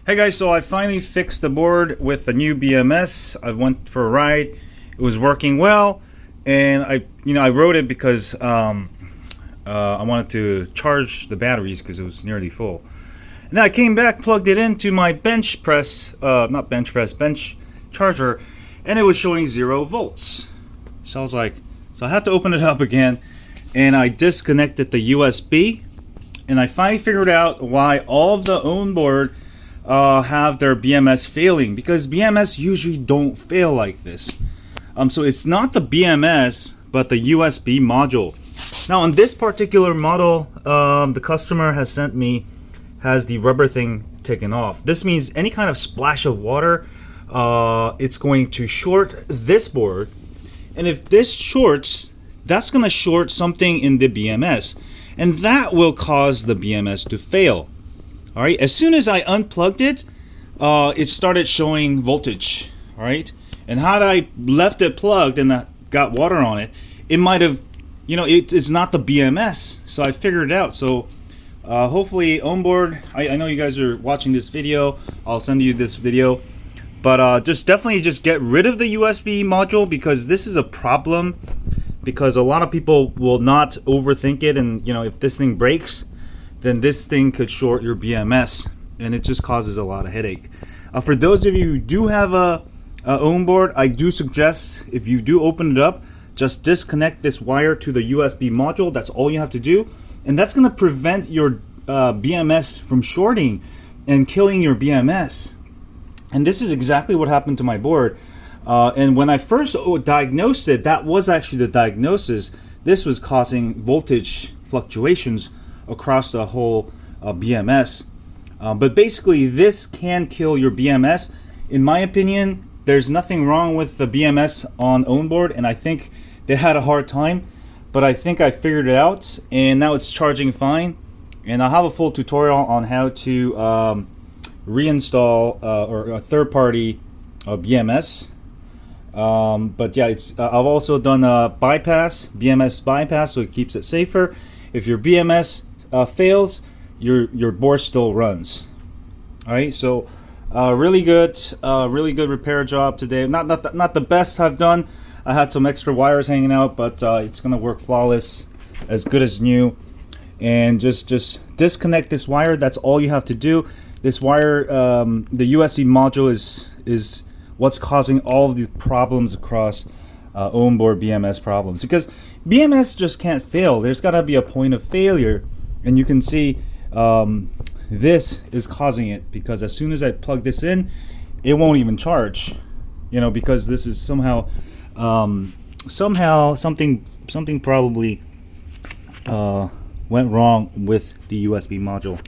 Hey guys, so I finally fixed the board with the new BMS. I went for a ride. It was working well, and I rode it because I wanted to charge the batteries because it was nearly full. And then I came back, plugged it into my bench charger, and it was showing 0 volts. So I was like, so I had to open it up again, and I disconnected the USB, and I finally figured out why all of the Ownboard have their BMS failing, because BMS usually don't fail like this. So it's not the BMS but the USB module. Now on this particular model, the customer has sent me has the rubber thing taken off. This means any kind of splash of water, it's going to short this board, and if this shorts, that's going to short something in the BMS, and that will cause the BMS to fail. All right, as soon as I unplugged it, it started showing voltage. All right, and had I left it plugged and got water on it, it might have, it's not the BMS. So I figured it out. So hopefully Ownboard, I know you guys are watching this video. I'll send you this video, but definitely get rid of the USB module, because this is a problem. Because a lot of people will not overthink it, and if this thing breaks, then this thing could short your BMS, and it just causes a lot of headache. For those of you who do have a Ownboard, I do suggest, if you do open it up, just disconnect this wire to the USB module. That's all you have to do, and that's going to prevent your BMS from shorting and killing your BMS. And this is exactly what happened to my board. And when I first diagnosed it, that was actually the diagnosis. This was causing voltage fluctuations across the whole BMS. But basically, this can kill your BMS. In my opinion, there's nothing wrong with the BMS on Ownboard, and I think they had a hard time, but I think I figured it out, and now it's charging fine. And I'll have a full tutorial on how to reinstall or a third-party BMS. But yeah, I've also done a BMS bypass, so it keeps it safer. If your BMS fails, your board still runs. All right, so really good repair job today. Not the best I've done. I had some extra wires hanging out, but it's gonna work flawless, as good as new. And just disconnect this wire. That's all you have to do. This wire, the USB module is what's causing all of the problems across Ownboard BMS problems, because BMS just can't fail. There's got to be a point of failure, and you can see this is causing it, because as soon as I plug this in, it won't even charge, because this is somehow something probably went wrong with the USB module.